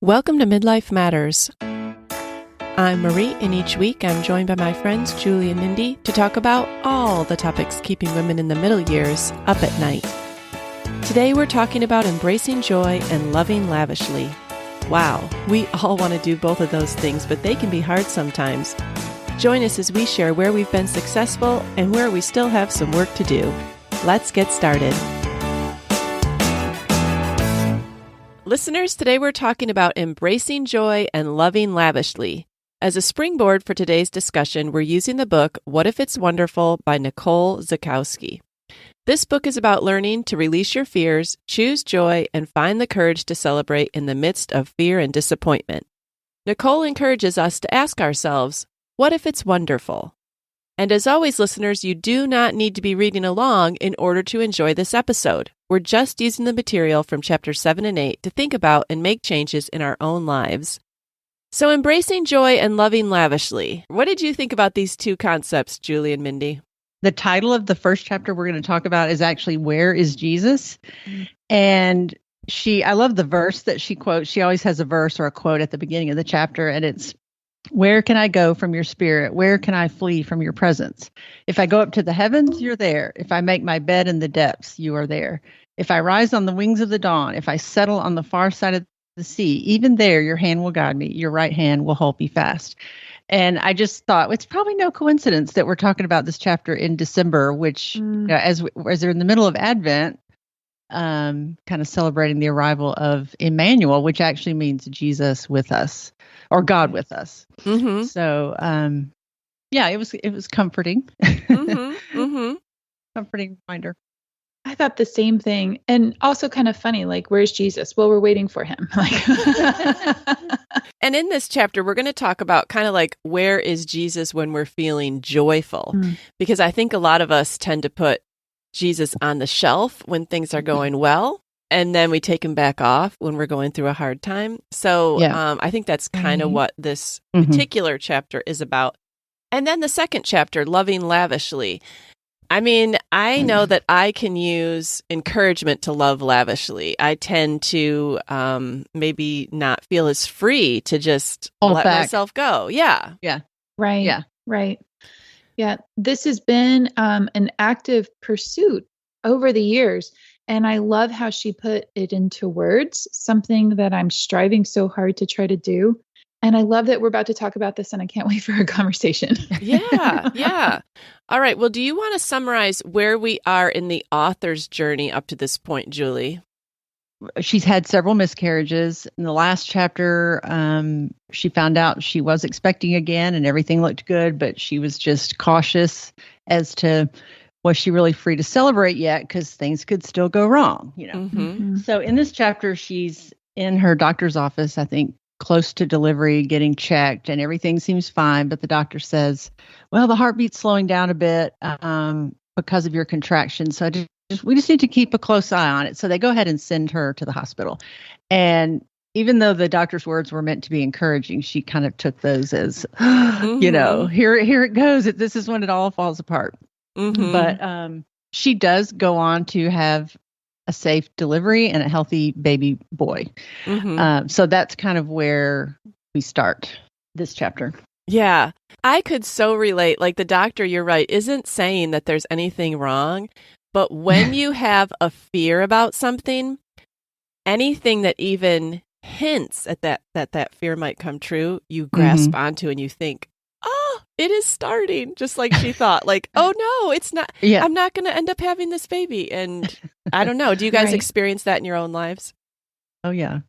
Welcome to Midlife Matters. I'm Marie, and each week I'm joined by my friends Julie and Mindy to talk about all the topics keeping women in the middle years up at night. Today we're talking about embracing joy and loving lavishly. Wow, we all want to do both of those things, but they can be hard sometimes. Join us as we share where we've been successful and where we still have some work to do. Let's get started. Listeners, today we're talking about embracing joy and loving lavishly. As a springboard for today's discussion, we're using the book What If It's Wonderful by Nicole Zasowski. This book is about learning to release your fears, choose joy, and find the courage to celebrate in the midst of fear and disappointment. Nicole encourages us to ask ourselves, what if it's wonderful? And as always, listeners, you do not need to be reading along in order to enjoy this episode. We're just using the material from chapters 7 and 8 to think about and make changes in our own lives. So embracing joy and loving lavishly. What did you think about these two concepts, Julie and Mindy? The title of the first chapter we're going to talk about is actually Where is Jesus? And I love the verse that she quotes. She always has a verse or a quote at the beginning of the chapter, and it's, where can I go from your spirit? Where can I flee from your presence? If I go up to the heavens, you're there. If I make my bed in the depths, you are there. If I rise on the wings of the dawn, if I settle on the far side of the sea, even there your hand will guide me. Your right hand will hold me fast. And I just thought it's probably no coincidence that we're talking about this chapter in December, which as they're in the middle of Advent, kind of celebrating the arrival of Emmanuel, which actually means Jesus with us or God with us. Mm-hmm. So, it was comforting. Mm-hmm. Mm-hmm. Comforting reminder. I thought the same thing. And also kind of funny, like, where's Jesus? Well, we're waiting for him. And in this chapter, we're going to talk about kind of like, where is Jesus when we're feeling joyful? Because I think a lot of us tend to put Jesus on the shelf when things are going well, and then we take him back off when we're going through a hard time. So I think that's kind of what this particular chapter is about. And then the second chapter, Loving Lavishly. I mean, I know that I can use encouragement to love lavishly. I tend to maybe not feel as free to just let myself go. Yeah. Yeah. Right. Yeah. Right. Yeah. This has been an active pursuit over the years. And I love how she put it into words, something that I'm striving so hard to try to do. And I love that we're about to talk about this, and I can't wait for our conversation. Yeah. All right. Well, do you want to summarize where we are in the author's journey up to this point, Julie? She's had several miscarriages. In the last chapter, she found out she was expecting again, and everything looked good, but she was just cautious as to, was she really free to celebrate yet? Because things could still go wrong, Mm-hmm. So in this chapter, she's in her doctor's office, I think, close to delivery, getting checked, and everything seems fine. But the doctor says, well, the heartbeat's slowing down a bit because of your contractions. So we just need to keep a close eye on it. So they go ahead and send her to the hospital. And even though the doctor's words were meant to be encouraging, she kind of took those as, here it goes. This is when it all falls apart. Mm-hmm. But she does go on to have a safe delivery and a healthy baby boy. Mm-hmm. So that's kind of where we start this chapter. Yeah, I could so relate. Like, the doctor, you're right, isn't saying that there's anything wrong, but when you have a fear about something, anything that even hints at that fear might come true, you grasp onto and you think, oh, it is starting, just like she thought. Like, oh no, it's not. Yeah. I'm not going to end up having this baby. And I don't know. Do you guys experience that in your own lives? Oh, yeah.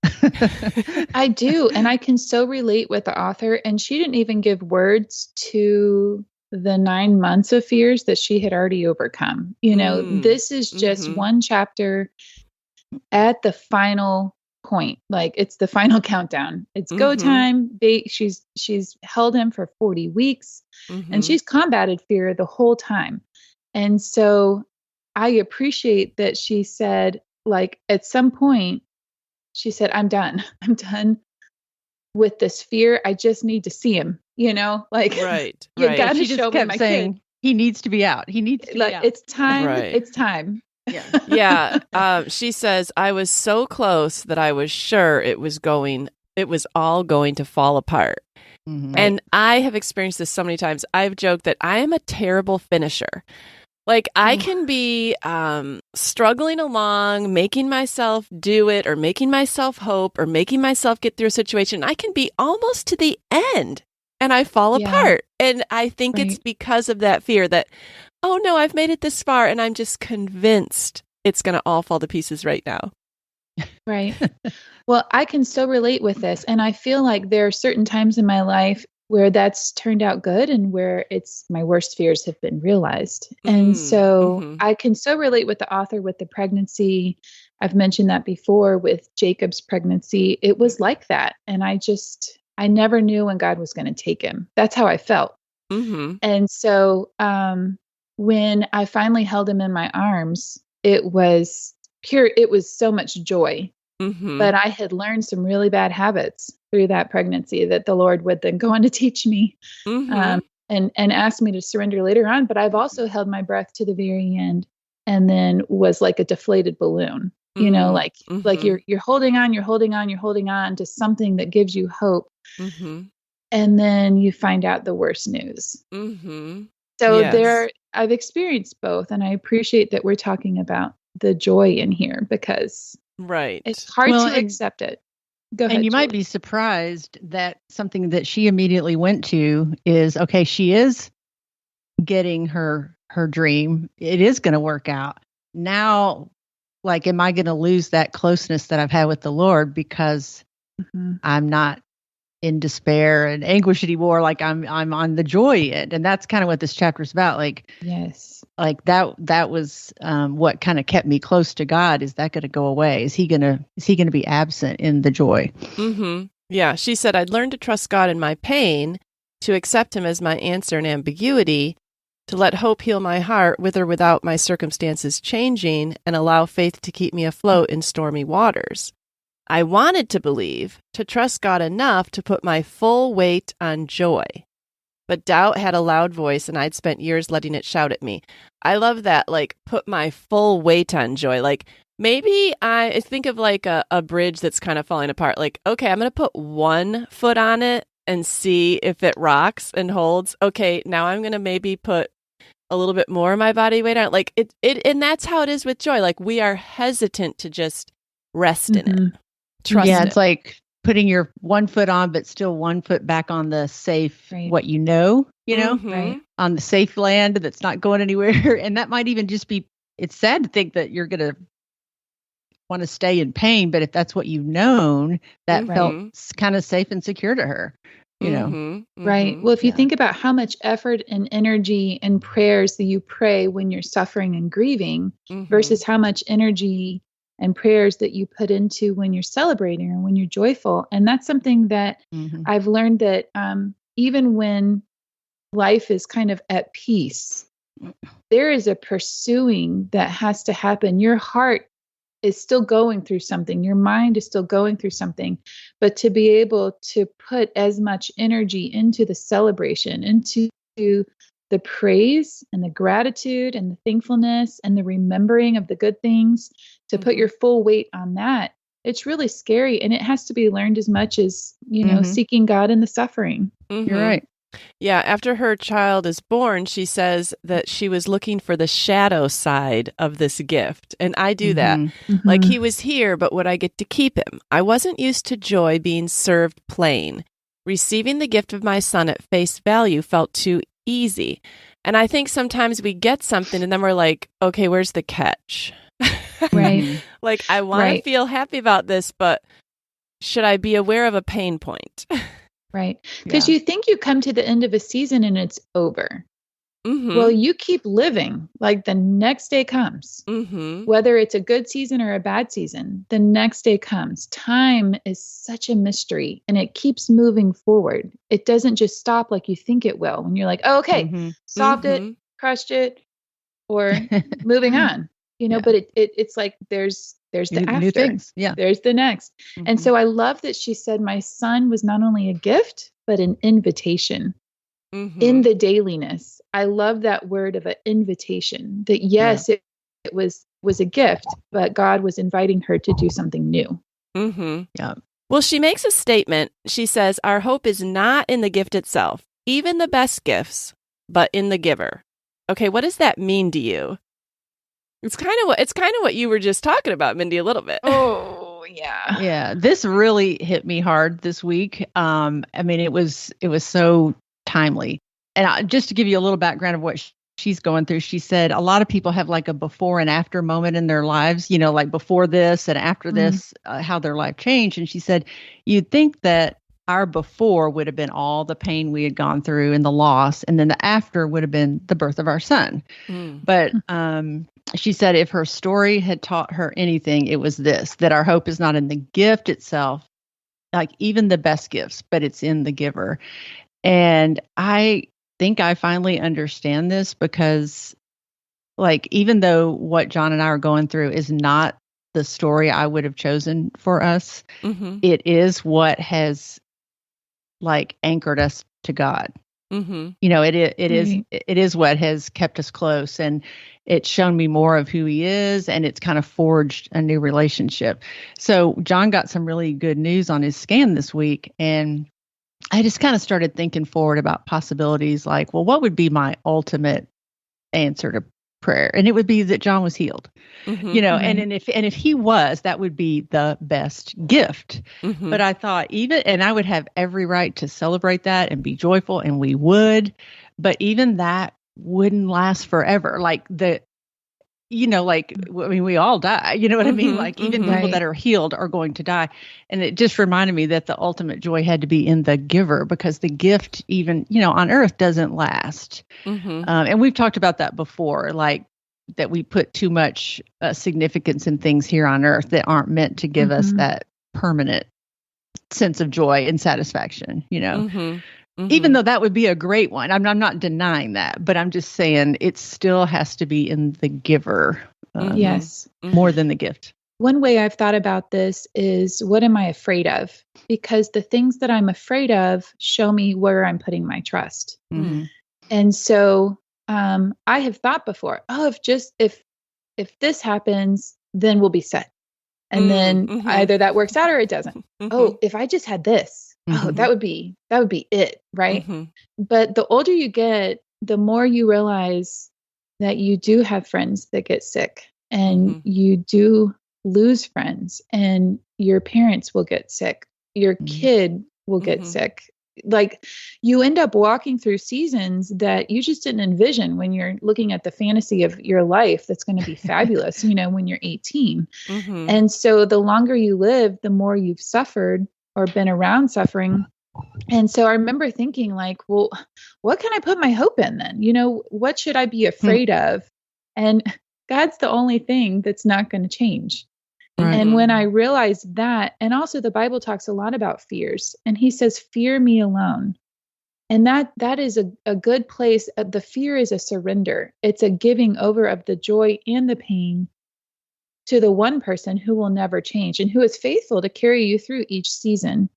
I do. And I can so relate with the author. And she didn't even give words to the 9 months of fears that she had already overcome. This is just one chapter at the final point. Like, it's the final countdown. It's go time. She's held him for 40 weeks and she's combated fear the whole time. And so I appreciate that she said, like, at some point she said, I'm done with this fear. I just need to see him, like, right. You got to she show just me kept my saying, kid. He needs to be out. He needs to be out. It's time. Right. It's time. Yeah. She says, I was so close that I was sure it was going it was all going to fall apart. And I have experienced this so many times. I've joked that I am a terrible finisher. Like I can be struggling along, making myself do it or making myself hope or making myself get through a situation. I can be almost to the end and I fall apart. And I think it's because of that fear that, oh no, I've made it this far and I'm just convinced it's going to all fall to pieces right now. Right. Well, I can so relate with this. And I feel like there are certain times in my life where that's turned out good and where it's my worst fears have been realized. And so I can so relate with the author with the pregnancy. I've mentioned that before with Jacob's pregnancy. It was like that. And I never knew when God was going to take him. That's how I felt. And so when I finally held him in my arms, it was pure. It was so much joy. But I had learned some really bad habits through that pregnancy that the Lord would then go on to teach me and ask me to surrender later on. But I've also held my breath to the very end and then was like a deflated balloon, you know, like you're holding on to something that gives you hope. And then you find out the worst news. So I've experienced both. And I appreciate that we're talking about the joy in here because it's hard to accept it. Go ahead. And you might be surprised that something that she immediately went to is, okay, she is getting her dream. It is going to work out. Now, like, am I going to lose that closeness that I've had with the Lord because I'm not in despair and anguish anymore? Like I'm on the joy end. And that's kind of what this chapter is about. Like, like that was what kind of kept me close to God. Is that going to go away? Is he going to be absent in the joy? Yeah. She said, I'd learned to trust God in my pain, to accept him as my answer in ambiguity, to let hope heal my heart with or without my circumstances changing, and allow faith to keep me afloat in stormy waters. I wanted to believe, to trust God enough to put my full weight on joy. But doubt had a loud voice, and I'd spent years letting it shout at me. I love that, like, put my full weight on joy. Like, maybe I think of like a bridge that's kind of falling apart. Like, okay, I'm going to put one foot on it and see if it rocks and holds. Okay, now I'm going to maybe put a little bit more of my body weight on it. Like, it, and that's how it is with joy. Like, we are hesitant to just rest in it. Trust it. It's like putting your one foot on, but still one foot back on the safe, what you know, on the safe land that's not going anywhere. And that might even just be, it's sad to think that you're going to want to stay in pain, but if that's what you've known, that felt kind of safe and secure to her, you know? Right. Well, if you think about how much effort and energy and prayers that you pray when you're suffering and grieving versus how much energy and prayers that you put into when you're celebrating or when you're joyful. And that's something that I've learned that even when life is kind of at peace, there is a pursuing that has to happen. Your heart is still going through something. Your mind is still going through something. But to be able to put as much energy into the celebration, into the praise and the gratitude and the thankfulness and the remembering of the good things, to put your full weight on that, it's really scary. And it has to be learned as much as, seeking God in the suffering. You're right. Yeah. After her child is born, she says that she was looking for the shadow side of this gift. And I do that. Like, he was here, but would I get to keep him? I wasn't used to joy being served plain. Receiving the gift of my son at face value felt too easy. And I think sometimes we get something and then we're like, okay, where's the catch? Right. Like, I want to feel happy about this, but should I be aware of a pain point? Right. Because you think you come to the end of a season and it's over. Well, you keep living. Like, the next day comes. Whether it's a good season or a bad season, the next day comes. Time is such a mystery and it keeps moving forward. It doesn't just stop like you think it will when you're like, oh, okay, solved it, crushed it, or moving on. But it's like there's the after. New things. Yeah. There's the next. And so I love that she said my son was not only a gift, but an invitation in the dailiness. I love that word of an invitation, that yes, it was a gift, but God was inviting her to do something new. Yeah. Well, she makes a statement. She says, our hope is not in the gift itself, even the best gifts, but in the giver. Okay, what does that mean to you? It's kind of what you were just talking about, Mindy, a little bit. Oh, yeah. Yeah, this really hit me hard this week. I mean, it was so timely. And just to give you a little background of what she's going through, she said a lot of people have like a before and after moment in their lives, like before this and after this, how their life changed. And she said, you'd think that our before would have been all the pain we had gone through and the loss, and then the after would have been the birth of our son. But she said if her story had taught her anything, it was this, that our hope is not in the gift itself, like even the best gifts, but it's in the giver. And I think I finally understand this because, like, even though what John and I are going through is not the story I would have chosen for us, it is what has like anchored us to God. It is what has kept us close, and it's shown me more of who he is, and it's kind of forged a new relationship. So John got some really good news on his scan this week, and I just kind of started thinking forward about possibilities like, well, what would be my ultimate answer to prayer? And it would be that John was healed, and if he was, that would be the best gift. But I thought and I would have every right to celebrate that and be joyful, and we would, but even that wouldn't last forever. Like we all die, you know what I mean? Like even people that are healed are going to die. And it just reminded me that the ultimate joy had to be in the giver, because the gift, even, on earth, doesn't last. And we've talked about that before, like that we put too much significance in things here on earth that aren't meant to give us that permanent sense of joy and satisfaction, even though that would be a great one. I'm not denying that, but I'm just saying it still has to be in the giver. Yes. More than the gift. One way I've thought about this is, what am I afraid of? Because the things that I'm afraid of show me where I'm putting my trust. And so I have thought before, if this happens, then we'll be set. And then either that works out or it doesn't. Oh, if I just had this, that would be it, right? But the older you get, the more you realize that you do have friends that get sick, and you do lose friends, and your parents will get sick, your kid will get sick. Like, you end up walking through seasons that you just didn't envision when you're looking at the fantasy of your life that's going to be fabulous, when you're 18. And so the longer you live, the more you've suffered or been around suffering. And so I remember thinking like, well, what can I put my hope in then? What should I be afraid of? And God's the only thing that's not going to change. And when I realized that, and also the Bible talks a lot about fears, and he says, fear me alone. And that is a good place. The fear is a surrender. It's a giving over of the joy and the pain to the one person who will never change and who is faithful to carry you through each season.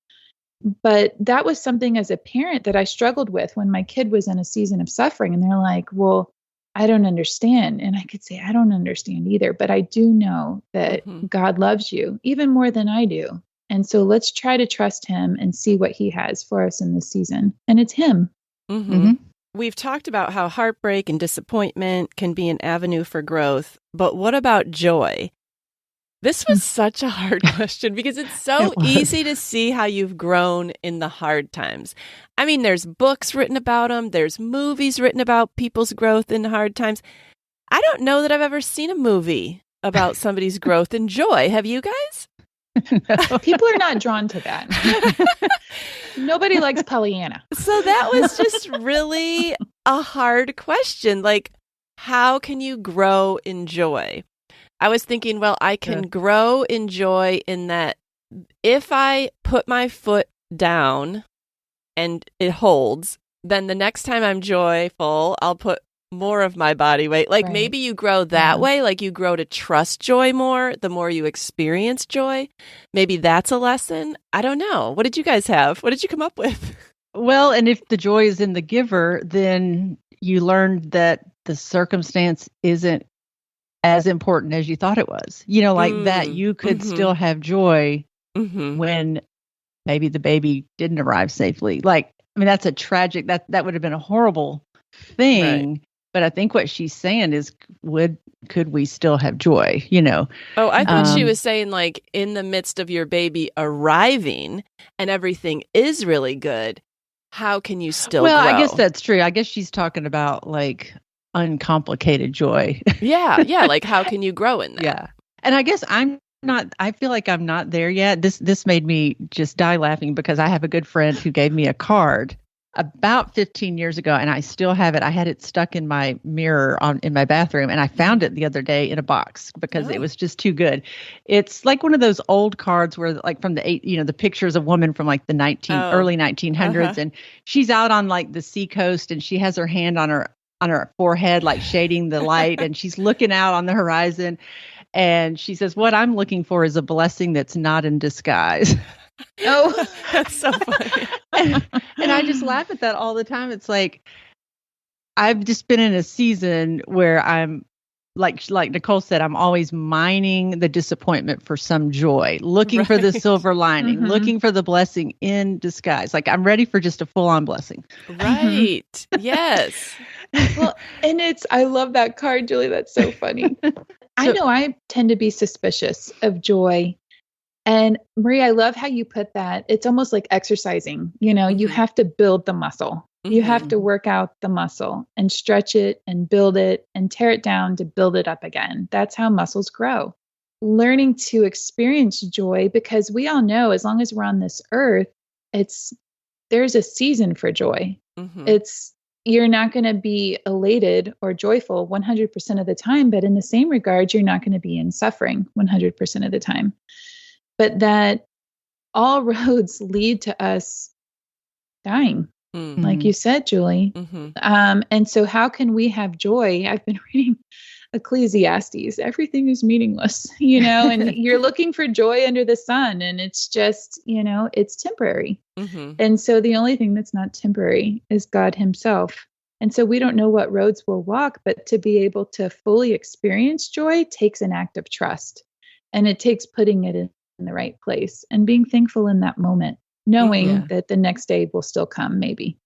But that was something as a parent that I struggled with when my kid was in a season of suffering, and they're like, well, I don't understand. And I could say, I don't understand either, but I do know that God loves you even more than I do. And so let's try to trust him and see what he has for us in this season. And it's him. We've talked about how heartbreak and disappointment can be an avenue for growth, but what about joy? This was such a hard question because it's so easy to see how you've grown in the hard times. I mean, there's books written about them. There's movies written about people's growth in hard times. I don't know that I've ever seen a movie about somebody's growth in joy. Have you guys? People are not drawn to that. Nobody likes Pollyanna. So that was just really a hard question. Like, how can you grow in joy? I was thinking, well, I can grow in joy in that if I put my foot down and it holds, then the next time I'm joyful, I'll put more of my body weight. Like maybe you grow that way, like you grow to trust joy more the more you experience joy. Maybe that's a lesson. I don't know. What did you guys have? What did you come up with? Well, and if the joy is in the giver, then you learned that the circumstance isn't as important as you thought it was. Like that you could still have joy when maybe the baby didn't arrive safely. Like, I mean, that's a tragic, that would have been a horrible thing. Right. But I think what she's saying is, could we still have joy, you know? Oh, I thought she was saying, like, in the midst of your baby arriving and everything is really good, how can you still grow? I guess that's true. I guess she's talking about, like, uncomplicated joy. Yeah. Like, how can you grow in that? Yeah. And I guess I feel like I'm not there yet. This made me just die laughing because I have a good friend who gave me a card about 15 years ago, and I still have it. I had it stuck in my mirror in my bathroom, and I found it the other day in a box because it was just too good. It's like one of those old cards where, like, from the pictures of women from like the early 1900s, and she's out on like the seacoast, and she has her hand on her forehead, like shading the light, and she's looking out on the horizon, and she says, "What I'm looking for is a blessing that's not in disguise." Oh, that's so funny. And I just laugh at that all the time. It's like, I've just been in a season where I'm like Nicole said, I'm always mining the disappointment for some joy, looking for the silver lining, looking for the blessing in disguise. Like, I'm ready for just a full-on blessing. Right. Yes. Well, and I love that card, Julie. That's so funny. I know I tend to be suspicious of joy. And Marie, I love how you put that. It's almost like exercising. You know, you have to build the muscle. You have to work out the muscle and stretch it and build it and tear it down to build it up again. That's how muscles grow. Learning to experience joy, because we all know as long as we're on this earth, there's a season for joy. You're not going to be elated or joyful 100% of the time, but in the same regard, you're not going to be in suffering 100% of the time. But that all roads lead to us dying, like you said, Julie. And so how can we have joy? I've been reading Ecclesiastes. Everything is meaningless, you know, and you're looking for joy under the sun, and it's just, you know, it's temporary. And so the only thing that's not temporary is God himself. And so we don't know what roads we'll walk, but to be able to fully experience joy takes an act of trust, and it takes putting it in the right place and being thankful in that moment, knowing that the next day will still come, maybe.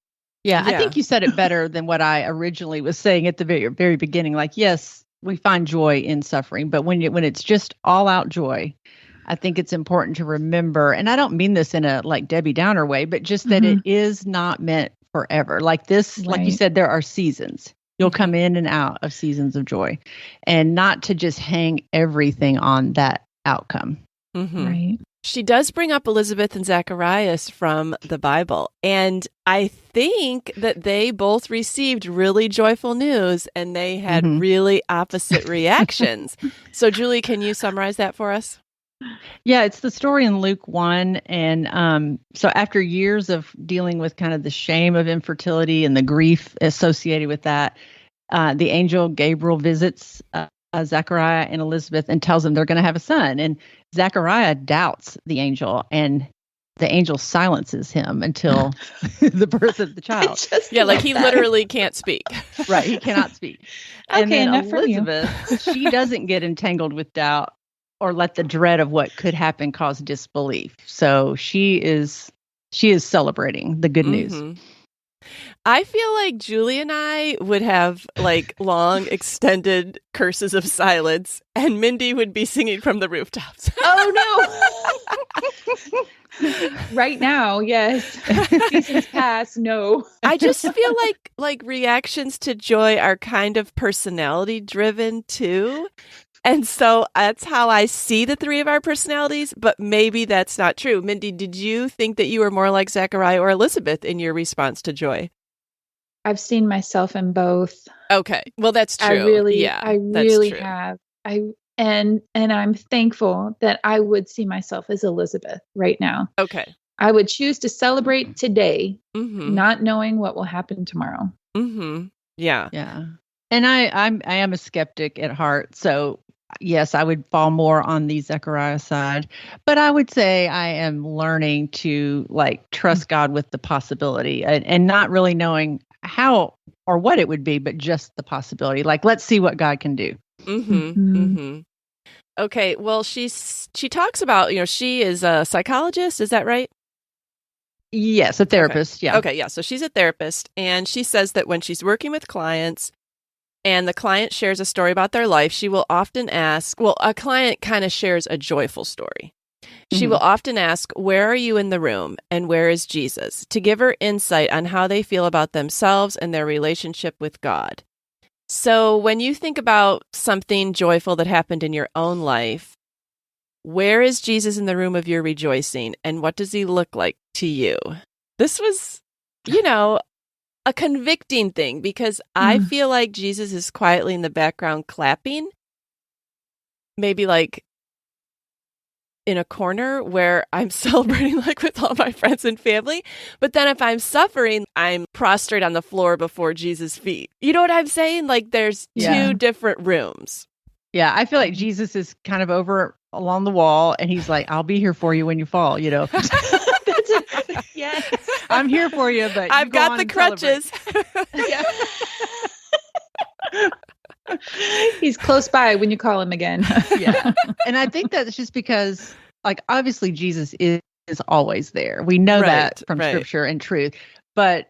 Yeah, I think you said it better than what I originally was saying at the very, very beginning. Like, yes, we find joy in suffering, but when it's just all out joy, I think it's important to remember, and I don't mean this in a like Debbie Downer way, but just that it is not meant forever. Like this, like you said, there are seasons. You'll come in and out of seasons of joy, and not to just hang everything on that outcome. Right. She does bring up Elizabeth and Zacharias from the Bible. And I think that they both received really joyful news, and they had really opposite reactions. So, Julie, can you summarize that for us? Yeah, it's the story in Luke 1. And so after years of dealing with kind of the shame of infertility and the grief associated with that, the angel Gabriel visits Zachariah and Elizabeth and tells them they're going to have a son. And Zachariah doubts the angel, and the angel silences him until the birth of the child. Like he literally can't speak. Right, he cannot speak. And then Elizabeth, she doesn't get entangled with doubt or let the dread of what could happen cause disbelief. So she is celebrating the good news. I feel like Julie and I would have like long extended curses of silence, and Mindy would be singing from the rooftops. Oh no. Right now, yes. Seasons past, no. I just feel like reactions to joy are kind of personality driven too. And so that's how I see the three of our personalities, but maybe that's not true. Mindy, did you think that you were more like Zachariah or Elizabeth in your response to joy? I've seen myself in both. Okay. Well, that's true. I really have. And I'm thankful that I would see myself as Elizabeth right now. Okay. I would choose to celebrate today, not knowing what will happen tomorrow. Yeah. Yeah. And I am a skeptic at heart. So yes, I would fall more on the Zechariah side, but I would say I am learning to like trust God with the possibility and not really knowing how or what it would be, but just the possibility. Like, let's see what God can do. Okay. Well, she talks about, she is a psychologist. Is that right? Yes, a therapist. Okay. Yeah. Okay. Yeah. So she's a therapist, and she says that when she's working with clients and the client shares a story about their life, she will often ask, well, a client kind of shares a joyful story. She will often ask, where are you in the room and where is Jesus? To give her insight on how they feel about themselves and their relationship with God. So when you think about something joyful that happened in your own life, where is Jesus in the room of your rejoicing, and what does he look like to you? This was, a convicting thing, because I feel like Jesus is quietly in the background clapping, maybe like in a corner where I'm celebrating like with all my friends and family. But then if I'm suffering, I'm prostrate on the floor before Jesus' feet. You know what I'm saying? Like there's two different rooms. Yeah, I feel like Jesus is kind of over along the wall, and he's like, I'll be here for you when you fall, That's it. Yes. I'm here for you, but I've got the crutches. He's close by when you call him again. Yeah. And I think that's just because, like, obviously Jesus is always there. We know that from scripture and truth, but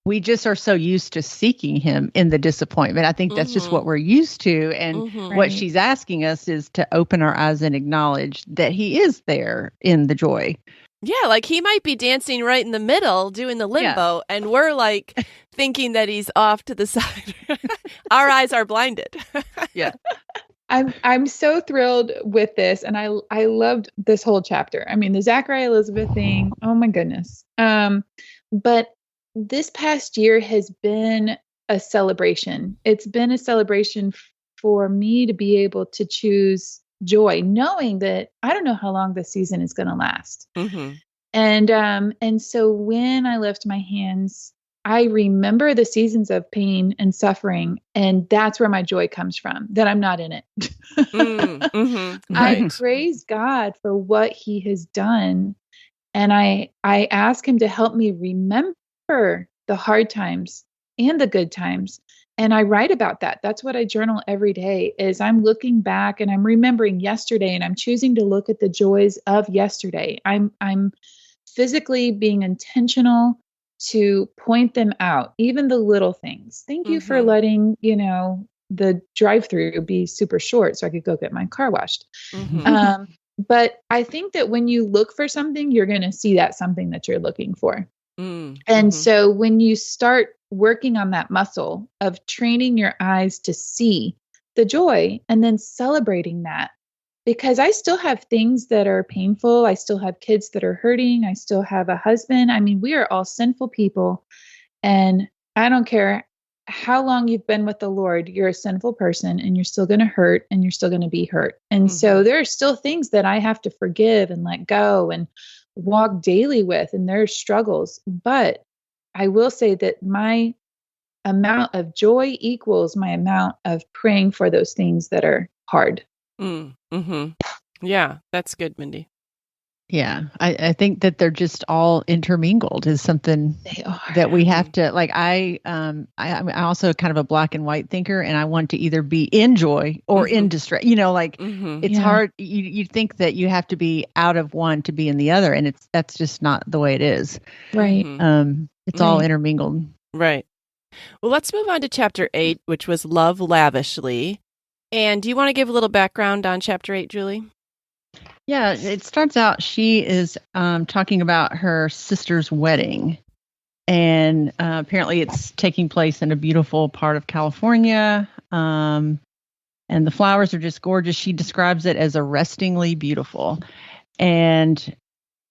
we just are so used to seeking him in the disappointment. I think that's just what we're used to. And what she's asking us is to open our eyes and acknowledge that he is there in the joy. Yeah, like he might be dancing right in the middle, doing the limbo, and we're like thinking that he's off to the side. Our eyes are blinded. Yeah. I'm so thrilled with this, and I loved this whole chapter. I mean, the Zachariah Elizabeth thing, oh my goodness. But this past year has been a celebration. It's been a celebration for me to be able to choose joy, knowing that I don't know how long this season is going to last. And so when I lift my hands, I remember the seasons of pain and suffering, and that's where my joy comes from, that I'm not in it. I praise God for what he has done. And I ask him to help me remember the hard times and the good times. And I write about that. That's what I journal every day, is I'm looking back and I'm remembering yesterday, and I'm choosing to look at the joys of yesterday. I'm physically being intentional to point them out, even the little things. Thank you for letting, the drive-through be super short so I could go get my car washed. But I think that when you look for something, you're going to see that something that you're looking for. And so when you start working on that muscle of training your eyes to see the joy and then celebrating that, because I still have things that are painful. I still have kids that are hurting. I still have a husband. I mean, we are all sinful people, and I don't care how long you've been with the Lord, you're a sinful person, and you're still going to hurt, and you're still going to be hurt. And so there are still things that I have to forgive and let go and walk daily with, and there are struggles. But I will say that my amount of joy equals my amount of praying for those things that are hard. Yeah, that's good, Mindy. Yeah, I think that they're just all intermingled is something that we have to, like, I'm also kind of a black and white thinker, and I want to either be in joy or in distress. It's hard. You think that you have to be out of one to be in the other, and that's just not the way it is. Right. It's all intermingled. Right. Well, let's move on to chapter 8, which was Love Lavishly. And do you want to give a little background on chapter 8, Julie? Yeah, it starts out, she is talking about her sister's wedding. And apparently it's taking place in a beautiful part of California. And the flowers are just gorgeous. She describes it as arrestingly beautiful. And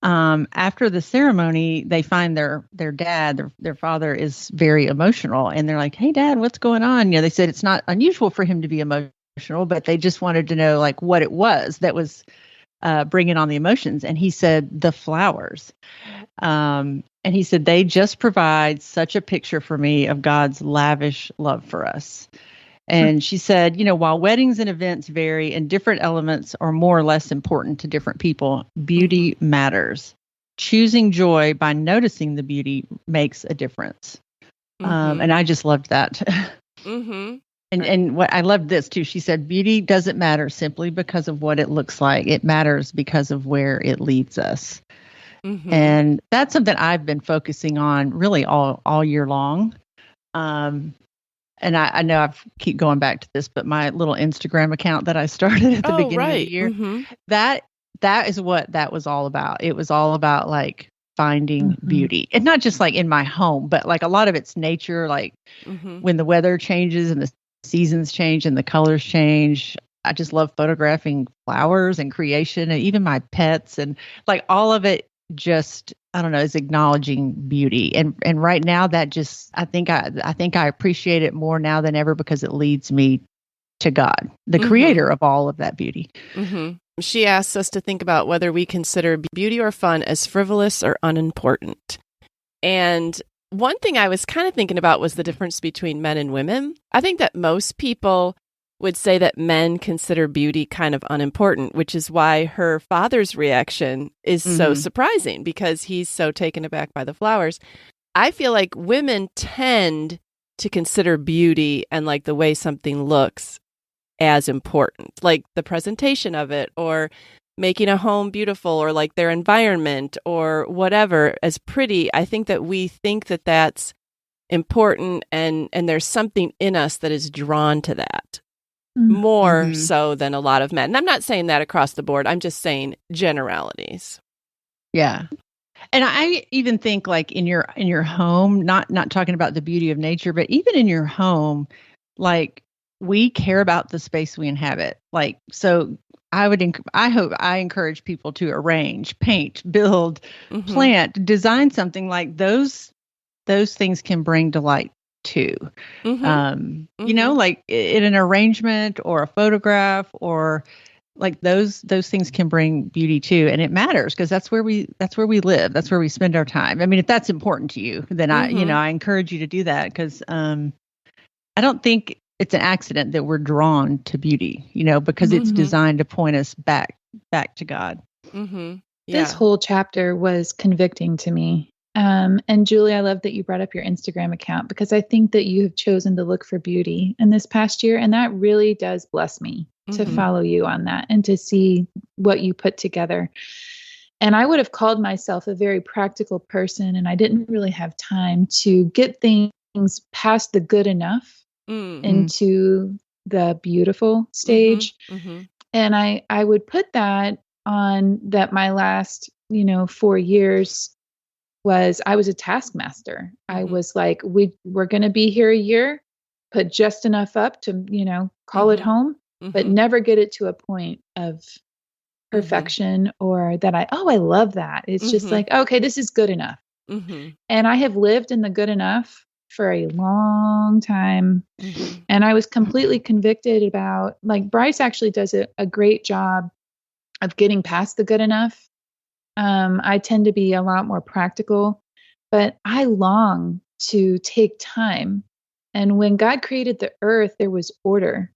after the ceremony, they find their dad, their father is very emotional. And they're like, hey, Dad, what's going on? They said it's not unusual for him to be emotional, but they just wanted to know like what it was that was bringing on the emotions. And he said, the flowers. And he said, they just provide such a picture for me of God's lavish love for us. And she said, while weddings and events vary and different elements are more or less important to different people, beauty matters. Choosing joy by noticing the beauty makes a difference. And I just loved that. And what I loved this too. She said, beauty doesn't matter simply because of what it looks like. It matters because of where it leads us. And that's something I've been focusing on really all year long. And I know I keep going back to this, but my little Instagram account that I started at the beginning of the year, that is what that was all about. It was all about like finding beauty, and not just like in my home, but like a lot of it's nature, like when the weather changes and the seasons change and the colors change. I just love photographing flowers and creation and even my pets, and like all of it just, I don't know, is acknowledging beauty. And right now that just, I think I appreciate it more now than ever because it leads me to God, the creator of all of that beauty. She asks us to think about whether we consider beauty or fun as frivolous or unimportant. And one thing I was kind of thinking about was the difference between men and women. I think that most people would say that men consider beauty kind of unimportant, which is why her father's reaction is so surprising, because he's so taken aback by the flowers. I feel like women tend to consider beauty and like the way something looks as important, like the presentation of it, or making a home beautiful, or like their environment or whatever as pretty. I think that we think that that's important, and there's something in us that is drawn to that. More so than a lot of men. And I'm not saying that across the board. I'm just saying generalities. Yeah. And I even think like in your home, not talking about the beauty of nature, but even in your home, like we care about the space we inhabit. Like, so I encourage people to arrange, paint, build, plant, design something like those things can bring delight too. You know, like in an arrangement or a photograph, or like those things can bring beauty too. And it matters because that's where we live. That's where we spend our time. I mean, if that's important to you, then I encourage you to do that, because I don't think it's an accident that we're drawn to beauty, you know, because it's designed to point us back to God. This whole chapter was convicting to me. And Julie, I love that you brought up your Instagram account, because I think that you have chosen to look for beauty in this past year. And that really does bless me to follow you on that and to see what you put together. And I would have called myself a very practical person, and I didn't really have time to get things past the good enough into the beautiful stage. And I would put that on that my last, 4 years was I was a taskmaster. I was like, we're going to be here a year, put just enough up to, call it home, but never get it to a point of perfection or that I love that. It's just like, okay, this is good enough. And I have lived in the good enough for a long time. And I was completely convicted about, like, Bryce actually does a great job of getting past the good enough. I tend to be a lot more practical, but I long to take time. And when God created the earth, there was order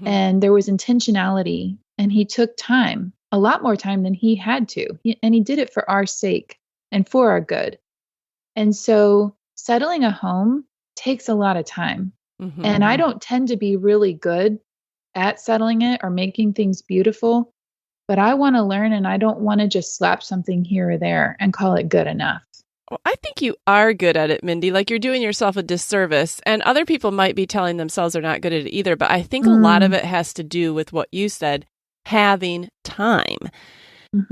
and there was intentionality, and he took time, a lot more time than he had to. And he did it for our sake and for our good. And so settling a home takes a lot of time. And I don't tend to be really good at settling it or making things beautiful. But I want to learn, and I don't want to just slap something here or there and call it good enough. Well, I think you are good at it, Mindy. Like, you're doing yourself a disservice, and other people might be telling themselves they're not good at it either. But I think a lot of it has to do with what you said, having time.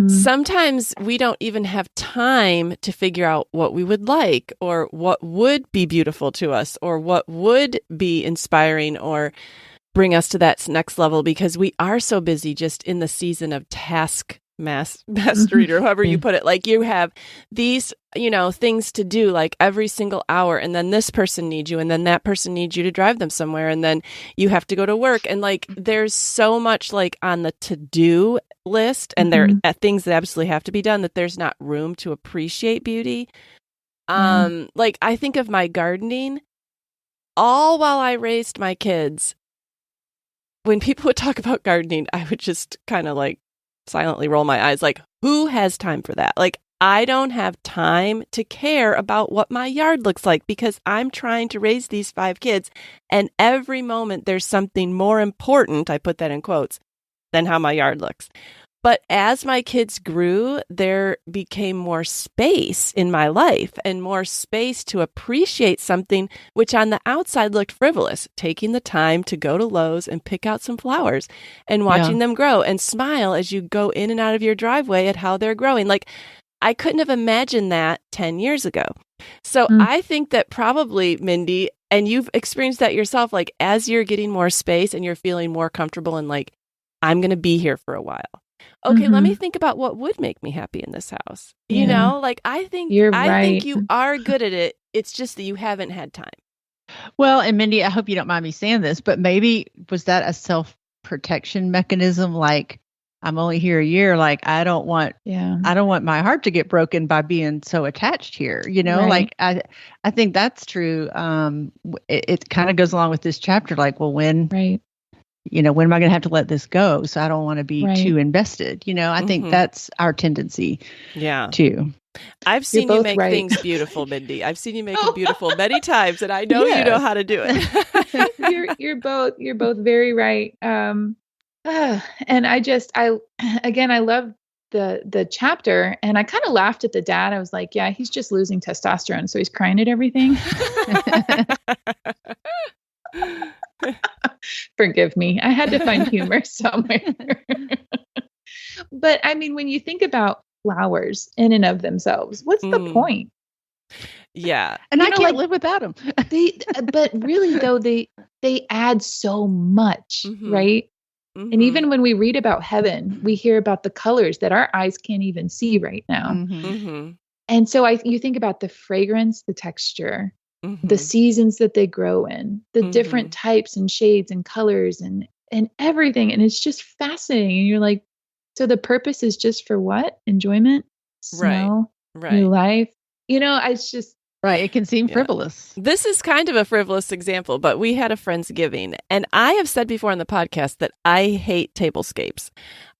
Sometimes we don't even have time to figure out what we would like, or what would be beautiful to us, or what would be inspiring, or bring us to that next level, because we are so busy just in the season of task mastery, or however you put it. Like, you have these, things to do like every single hour, and then this person needs you, and then that person needs you to drive them somewhere, and then you have to go to work. And like, there's so much like on the to-do list, and there are things that absolutely have to be done, that there's not room to appreciate beauty. Like, I think of my gardening, all while I raised my kids. When people would talk about gardening, I would just kind of like silently roll my eyes, like, who has time for that? Like, I don't have time to care about what my yard looks like, because I'm trying to raise these 5 kids. And every moment there's something more important, I put that in quotes, than how my yard looks. But as my kids grew, there became more space in my life and more space to appreciate something which on the outside looked frivolous, taking the time to go to Lowe's and pick out some flowers and watching them grow and smile as you go in and out of your driveway at how they're growing. Like, I couldn't have imagined that 10 years ago. So I think that probably, Mindy, and you've experienced that yourself, like as you're getting more space and you're feeling more comfortable and like, I'm going to be here for a while. Okay, let me think about what would make me happy in this house. You know, like I think you are good at it. It's just that you haven't had time. Well, and Mindy, I hope you don't mind me saying this, but maybe was that a self-protection mechanism? Like, I'm only here a year. Like, I don't want my heart to get broken by being so attached here. You know, like I think that's true. It kind of goes along with this chapter. Like, well, when you know, when am I going to have to let this go? So I don't want to be too invested. You know, I think that's our tendency. Yeah. Too. I've seen you make things beautiful, Mindy. I've seen you make them beautiful many times, and I know you know how to do it. you're both very right. And I love the chapter, and I kind of laughed at the dad. I was like, yeah, he's just losing testosterone, so he's crying at everything. Forgive me. I had to find humor somewhere. But I mean, when you think about flowers in and of themselves, what's the point? Yeah. And I can't live without them. But really though, they add so much, right? Mm-hmm. And even when we read about heaven, we hear about the colors that our eyes can't even see right now. Mm-hmm. And so you think about the fragrance, the texture, the seasons that they grow in, the different types and shades and colors and everything. And it's just fascinating. And you're like, so the purpose is just for what? Enjoyment, smell, new life. You know, it's just. Right. It can seem frivolous. This is kind of a frivolous example, but we had a Friendsgiving, and I have said before on the podcast that I hate tablescapes.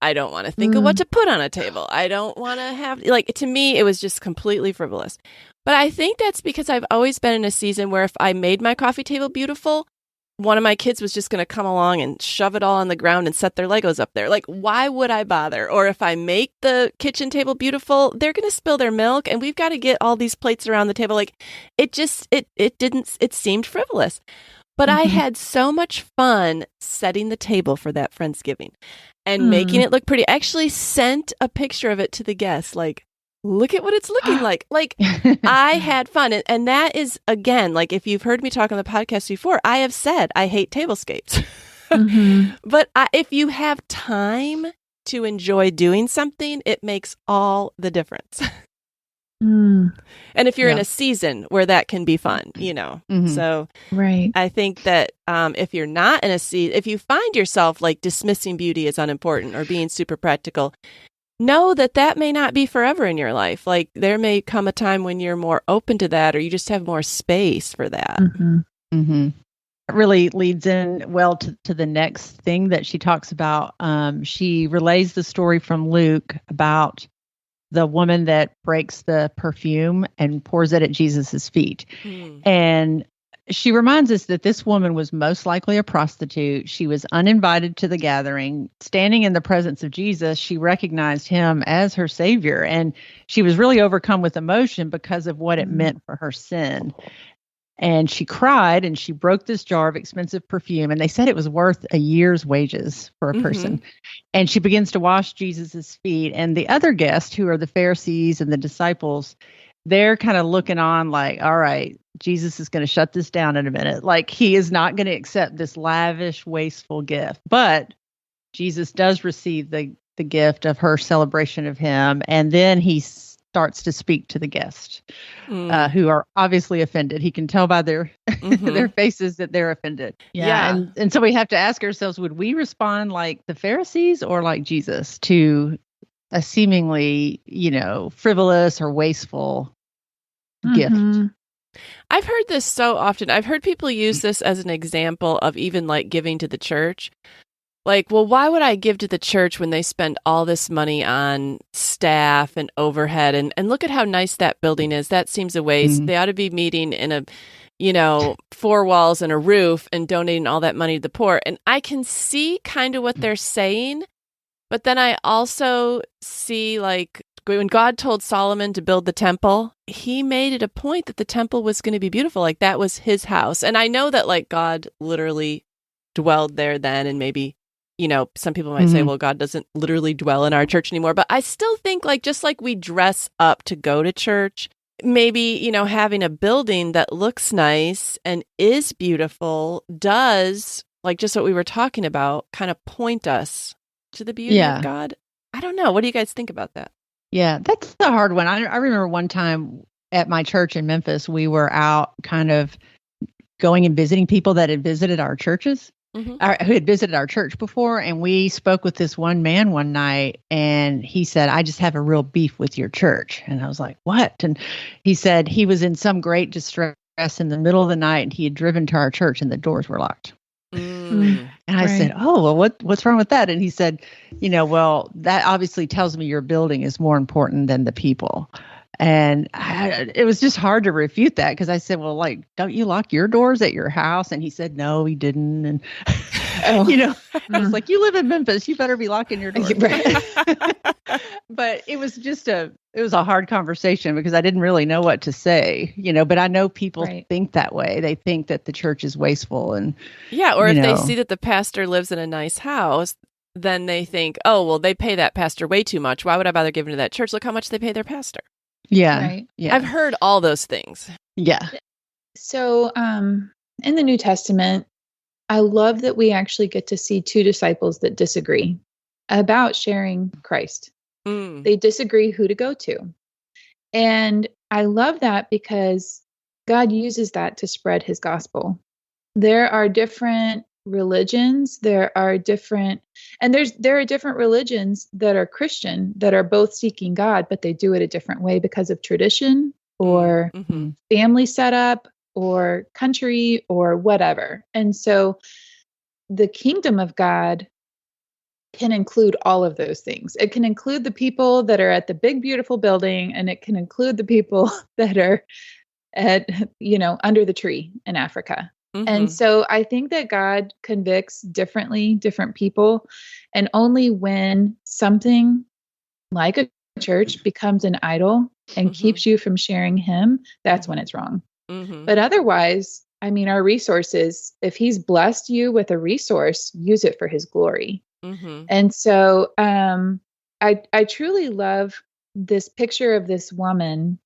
I don't want to think of what to put on a table. I don't want to have, like, to me, it was just completely frivolous. But I think that's because I've always been in a season where if I made my coffee table beautiful, one of my kids was just going to come along and shove it all on the ground and set their Legos up there. Like, why would I bother? Or if I make the kitchen table beautiful, they're going to spill their milk and we've got to get all these plates around the table. Like, it seemed frivolous. But I had so much fun setting the table for that Friendsgiving and making it look pretty. I actually sent a picture of it to the guests, like, look at what it's looking like. Like, I had fun. And that is, again, like, if you've heard me talk on the podcast before, I have said I hate tablescapes. But if you have time to enjoy doing something, it makes all the difference. And if you're in a season where that can be fun, you know. So I think that if you're not in a season, if you find yourself like dismissing beauty as unimportant or being super practical, know that may not be forever in your life. Like, there may come a time when you're more open to that, or you just have more space for that. It really leads in well to the next thing that she talks about. She relays the story from Luke about the woman that breaks the perfume and pours it at Jesus's feet. And she reminds us that this woman was most likely a prostitute. She was uninvited to the gathering. Standing in the presence of Jesus, she recognized him as her savior. And she was really overcome with emotion because of what it meant for her sin. And she cried and she broke this jar of expensive perfume. And they said it was worth a year's wages for a person. And she begins to wash Jesus's feet. And the other guests, who are the Pharisees and the disciples, they're kind of looking on like, all right, Jesus is going to shut this down in a minute. Like, he is not going to accept this lavish, wasteful gift. But Jesus does receive the gift of her celebration of him. And then he starts to speak to the guests who are obviously offended. He can tell by their their faces that they're offended. And so we have to ask ourselves, would we respond like the Pharisees or like Jesus to a seemingly, frivolous or wasteful gift? I've heard this so often. I've heard people use this as an example of even like giving to the church. Like, well, why would I give to the church when they spend all this money on staff and overhead? And look at how nice that building is. That seems a waste. They ought to be meeting in a, 4 walls and a roof and donating all that money to the poor. And I can see kind of what they're saying, But then I also see, like, when God told Solomon to build the temple, he made it a point that the temple was going to be beautiful. Like, that was his house. And I know that, like, God literally dwelled there then, and maybe, some people might say, well, God doesn't literally dwell in our church anymore. But I still think, like, just like we dress up to go to church, maybe, having a building that looks nice and is beautiful does, like, just what we were talking about, kind of point us to the beauty of God. I don't know. What do you guys think about that? Yeah, that's a hard one. I remember one time at my church in Memphis, we were out kind of going and visiting people that had visited our churches, who had visited our church before. And we spoke with this one man one night, and he said, I just have a real beef with your church. And I was like, what? And he said he was in some great distress in the middle of the night, and he had driven to our church and the doors were locked. And I said, oh, well, what's wrong with that? And he said, well, that obviously tells me your building is more important than the people. And it was just hard to refute that, because I said, well, like, don't you lock your doors at your house? And he said, no, he didn't. And, I was like, you live in Memphis, you better be locking your doors. But it was just it was a hard conversation, because I didn't really know what to say, but I know people think that way. They think that the church is wasteful. And or if they see that the pastor lives in a nice house, then they think, oh, well, they pay that pastor way too much. Why would I bother giving to that church? Look how much they pay their pastor. Yeah. I've heard all those things. Yeah. So in the New Testament, I love that we actually get to see two disciples that disagree about sharing Christ. They disagree who to go to. And I love that, because God uses that to spread his gospel. There are different religions. There are different religions that are Christian that are both seeking God, but they do it a different way because of tradition or family setup or country or whatever. And so the kingdom of God can include all of those things. It can include the people that are at the big, beautiful building, and it can include the people that are at, under the tree in Africa. And so I think that God convicts differently, different people. And only when something like a church becomes an idol and keeps you from sharing him, that's when it's wrong. But otherwise, our resources, if he's blessed you with a resource, use it for his glory. And so I truly love this picture of this woman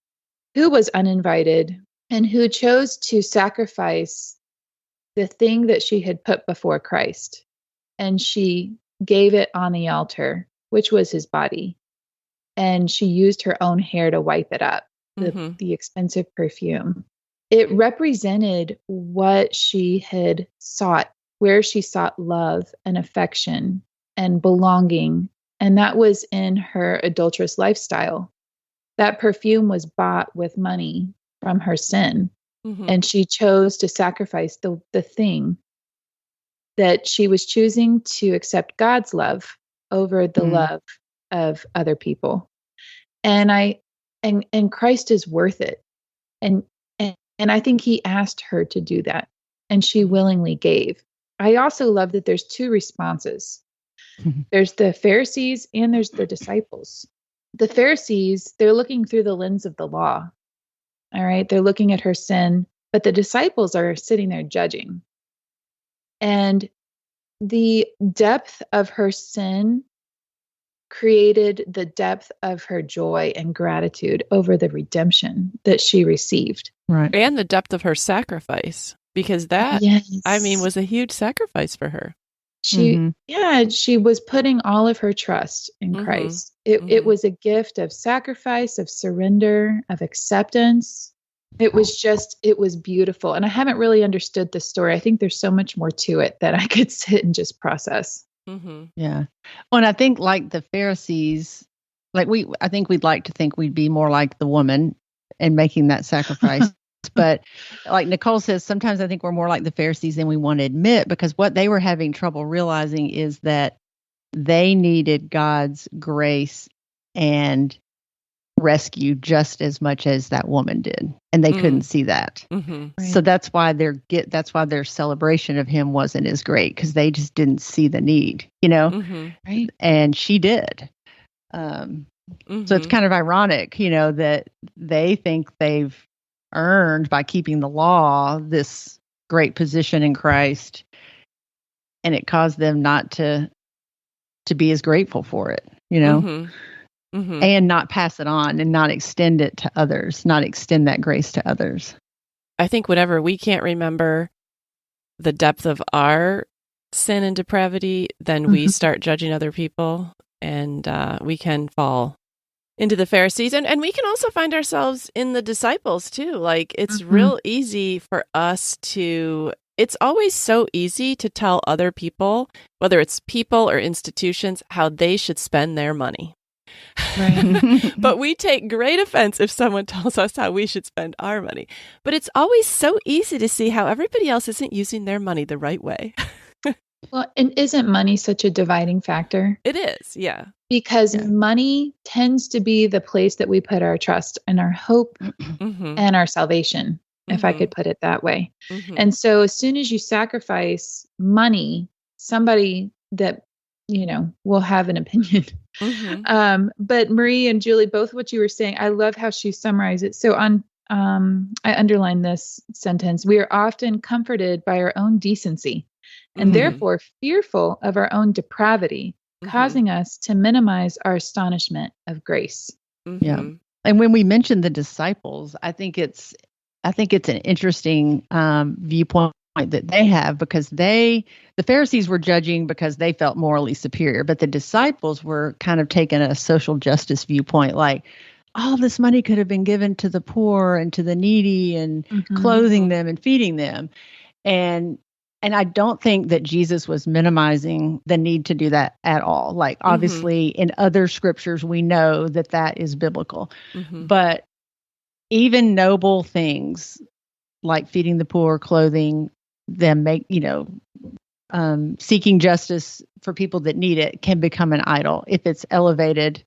who was uninvited and who chose to sacrifice the thing that she had put before Christ. And she gave it on the altar, which was his body. And she used her own hair to wipe it up, the expensive perfume. It represented what she had sought, where she sought love and affection and belonging. And that was in her adulterous lifestyle. That perfume was bought with money from her sin. And she chose to sacrifice the thing that she was choosing to accept God's love over the love of other people. And Christ is worth it. And I think he asked her to do that, and she willingly gave. I also love that there's two responses. There's the Pharisees and there's the disciples. The Pharisees, they're looking through the lens of the law. All right. They're looking at her sin, but the disciples are sitting there judging. And the depth of her sin created the depth of her joy and gratitude over the redemption that she received. Right. And the depth of her sacrifice, because that, was a huge sacrifice for her. She was putting all of her trust in Christ. It was a gift of sacrifice, of surrender, of acceptance. It was beautiful. And I haven't really understood the story. I think there's so much more to it that I could sit and just process. Yeah. Well, and I think like the Pharisees, I think we'd like to think we'd be more like the woman and making that sacrifice. But like Nicole says, sometimes I think we're more like the Pharisees than we want to admit, because what they were having trouble realizing is that they needed God's grace and rescue just as much as that woman did, and they couldn't see that. Mm-hmm. So that's why their celebration of him wasn't as great, because they just didn't see the need, Mm-hmm. Right. and she did. So it's kind of ironic, that they think they've earned, by keeping the law, this great position in Christ, and it caused them not to be as grateful for it, and not pass it on and not extend it to others, not extend that grace to others. I think whenever we can't remember the depth of our sin and depravity, then we start judging other people, and we can fall into the Pharisees. And we can also find ourselves in the disciples too. Like, it's real easy for us to, it's always so easy to tell other people, whether it's people or institutions, how they should spend their money. Right. But we take great offense if someone tells us how we should spend our money. But it's always so easy to see how everybody else isn't using their money the right way. Well, and isn't money such a dividing factor? It is, yeah. Because money tends to be the place that we put our trust and our hope and our salvation, if I could put it that way. And so as soon as you sacrifice money, somebody that, will have an opinion. But Marie and Julie, both what you were saying, I love how she summarized it. So I underlined this sentence: we are often comforted by our own decency, and therefore fearful of our own depravity, causing us to minimize our astonishment of grace. Yeah. And when we mention the disciples, I think it's an interesting viewpoint that they have, because the Pharisees were judging because they felt morally superior, but the disciples were kind of taking a social justice viewpoint, like, all this money could have been given to the poor and to the needy and clothing them and feeding them. And I don't think that Jesus was minimizing the need to do that at all. Like, obviously, in other scriptures, we know that is biblical. But even noble things like feeding the poor, clothing them, seeking justice for people that need it, can become an idol if it's elevated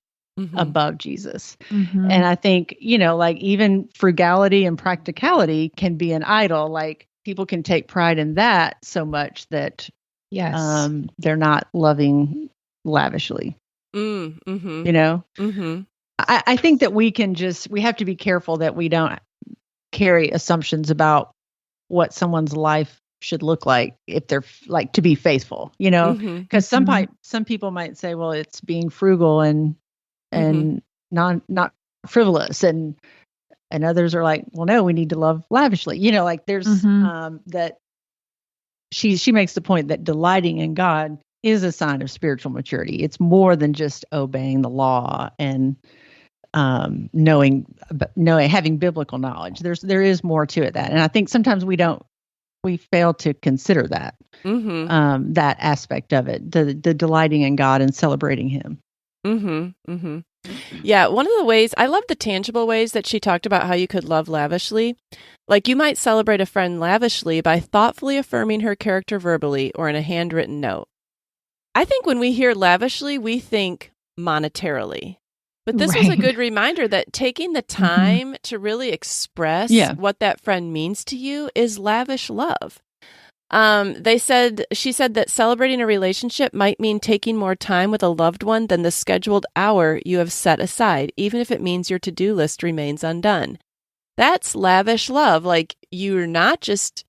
above Jesus. And I think, like, even frugality and practicality can be an idol. Like, people can take pride in that so much that they're not loving lavishly. I think that we have to be careful that we don't carry assumptions about what someone's life should look like if they're like to be faithful, because some people might say, well, it's being frugal and not frivolous, and others are like, well, no, we need to love lavishly. Like, there's that she makes the point that delighting in God is a sign of spiritual maturity. It's more than just obeying the law and knowing, having biblical knowledge. There is more to it, and I think sometimes we fail to consider that that aspect of it, the delighting in God and celebrating Him. Yeah, one of the ways, I love the tangible ways that she talked about how you could love lavishly. Like, you might celebrate a friend lavishly by thoughtfully affirming her character verbally or in a handwritten note. I think when we hear lavishly, we think monetarily. But this was a good reminder that taking the time to really express what that friend means to you is lavish love. She said that celebrating a relationship might mean taking more time with a loved one than the scheduled hour you have set aside, even if it means your to-do list remains undone. That's lavish love. Like, you're not just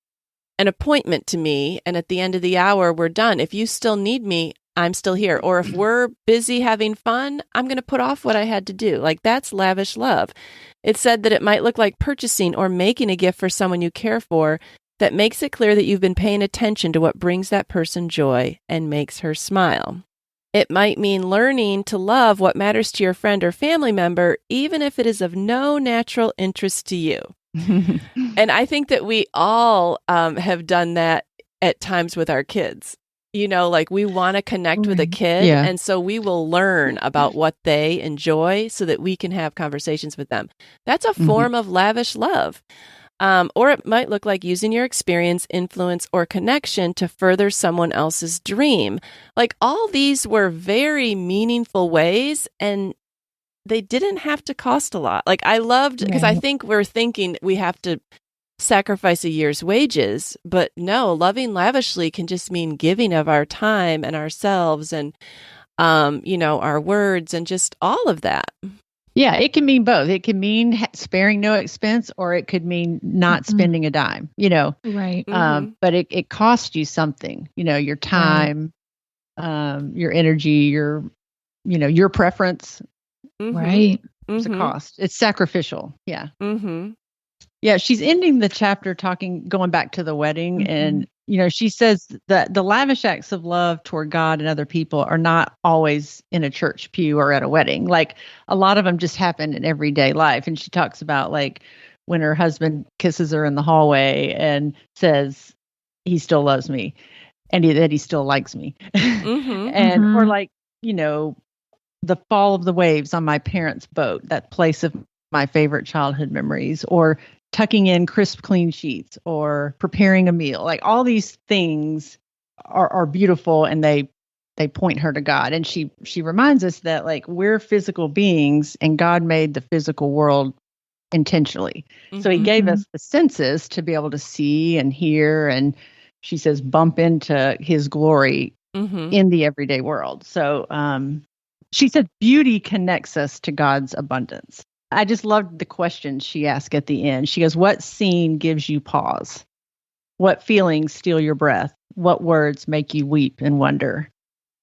an appointment to me, and at the end of the hour, we're done. If you still need me, I'm still here. Or if we're busy having fun, I'm going to put off what I had to do. Like, that's lavish love. It said that it might look like purchasing or making a gift for someone you care for that makes it clear that you've been paying attention to what brings that person joy and makes her smile. It might mean learning to love what matters to your friend or family member, even if it is of no natural interest to you. And I think that we all have done that at times with our kids. Like, we want to connect with a kid, and so we will learn about what they enjoy so that we can have conversations with them. That's a form of lavish love. Or it might look like using your experience, influence, or connection to further someone else's dream. Like, all these were very meaningful ways, and they didn't have to cost a lot. Like I loved, because I think we're thinking we have to sacrifice a year's wages, but no, loving lavishly can just mean giving of our time and ourselves and, our words and just all of that. Yeah, it can mean both. It can mean sparing no expense, or it could mean not spending a dime, Right. But it costs you something, your time, your energy, your preference. Right. It's a cost. It's sacrificial. Yeah. Yeah. She's ending the chapter going back to the wedding. And, she says that the lavish acts of love toward God and other people are not always in a church pew or at a wedding. Like a lot of them just happen in everyday life. And she talks about like when her husband kisses her in the hallway and says he still loves me and that he still likes me. Or like, the fall of the waves on my parents' boat, that place of my favorite childhood memories, or tucking in crisp, clean sheets, or preparing a meal. Like all these things are beautiful, and they point her to God. And she reminds us that like we're physical beings, and God made the physical world intentionally. So he gave us the senses to be able to see and hear, and she says bump into his glory in the everyday world. So she said beauty connects us to God's abundance. I just loved the question she asked at the end. She goes, what scene gives you pause? What feelings steal your breath? What words make you weep and wonder?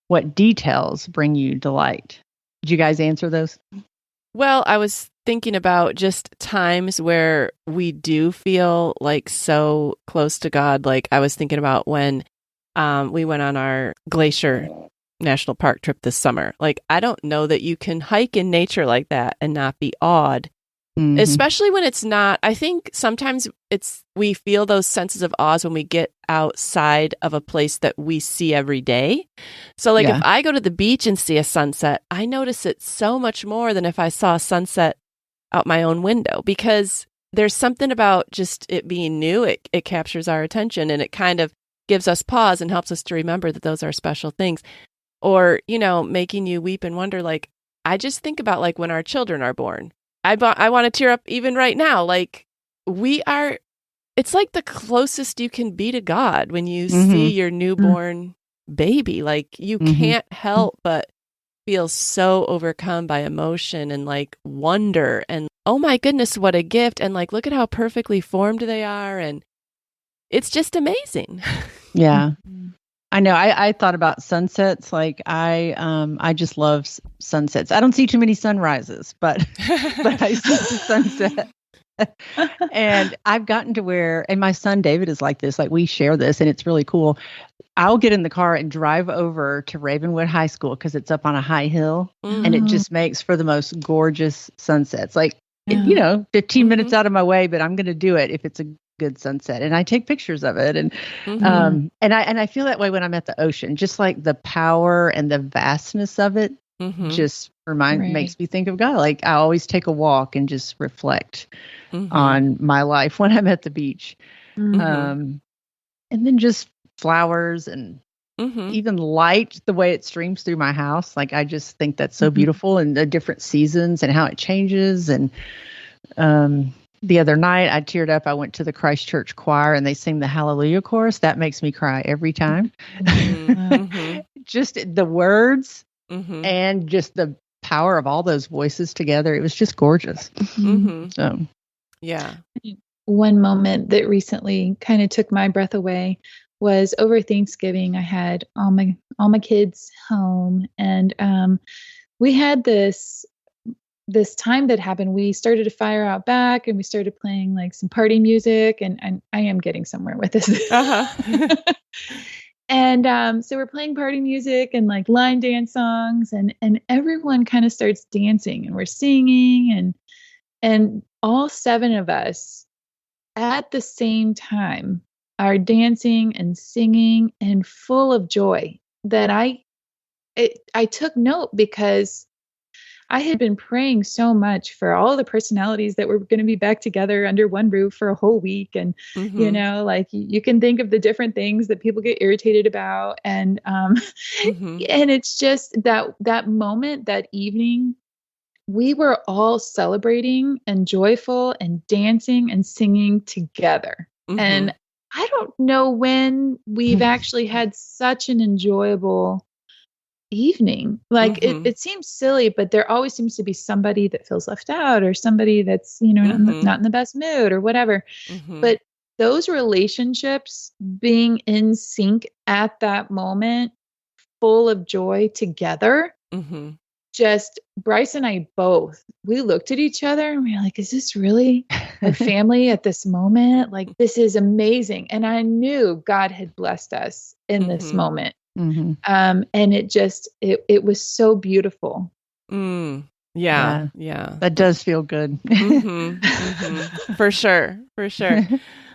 What details bring you delight? Did you guys answer those? Well, I was thinking about just times where we do feel like so close to God. Like I was thinking about when we went on our Glacier National Park trip this summer. Like, I don't know that you can hike in nature like that and not be awed, especially when it's not. I think sometimes we feel those senses of awe when we get outside of a place that we see every day. So like if I go to the beach and see a sunset, I notice it so much more than if I saw a sunset out my own window, because there's something about just it being new. It captures our attention, and it kind of gives us pause and helps us to remember that those are special things. Or, making you weep and wonder. Like, I just think about like when our children are born. I want to tear up even right now. Like it's like the closest you can be to God when you see your newborn baby. Like you can't help but feel so overcome by emotion and like wonder and, oh my goodness, what a gift. And like, look at how perfectly formed they are. And it's just amazing. Yeah. I know. I thought about sunsets. Like I just love sunsets. I don't see too many sunrises, but I see the sunset. And I've gotten to where, and my son David is like this. Like we share this, and it's really cool. I'll get in the car and drive over to Ravenwood High School because it's up on a high hill, and it just makes for the most gorgeous sunsets. Like 15 minutes out of my way, but I'm going to do it if it's a good sunset, and I take pictures of it, and I feel that way when I'm at the ocean. Just like the power and the vastness of it just makes me think of God. Like I always take a walk and just reflect on my life when I'm at the beach, and then just flowers and even light, the way it streams through my house. Like I just think that's so beautiful, and the different seasons and how it changes. And the other night I teared up. I went to the Christchurch choir and they sing the Hallelujah chorus. That makes me cry every time. Just the words and just the power of all those voices together. It was just gorgeous. So, yeah. One moment that recently kind of took my breath away was over Thanksgiving. I had all my kids home, and we had this time that happened. We started a fire out back, and we started playing like some party music, and I am getting somewhere with this. And so we're playing party music and like line dance songs, and everyone kind of starts dancing, and we're singing, and all 7 of us at the same time are dancing and singing and full of joy. That I took note, because I had been praying so much for all the personalities that were going to be back together under one roof for a whole week. And, like you can think of the different things that people get irritated about. And, and it's just that moment, that evening we were all celebrating and joyful and dancing and singing together. Mm-hmm. And I don't know when we've actually had such an enjoyable evening. Like it seems silly, but there always seems to be somebody that feels left out or somebody that's, not in the best mood or whatever. But those relationships being in sync at that moment, full of joy together, just Bryce and I both, we looked at each other and we were like, is this really a family at this moment? Like, this is amazing. And I knew God had blessed us in this moment. And it was so beautiful. Yeah. That does feel good. For sure.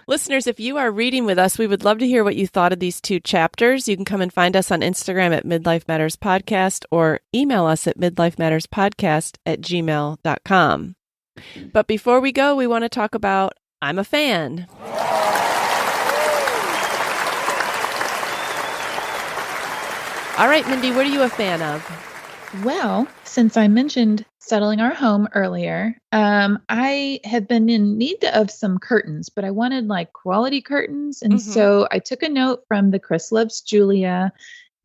Listeners, if you are reading with us, we would love to hear what you thought of these 2 chapters. You can come and find us on Instagram at Midlife Matters Podcast or email us at midlifematterspodcast@gmail.com. But before we go, we want to talk about I'm a Fan. All right, Mindy, what are you a fan of? Well, since I mentioned settling our home earlier, I have been in need of some curtains, but I wanted like quality curtains. And so I took a note from the Chris Loves Julia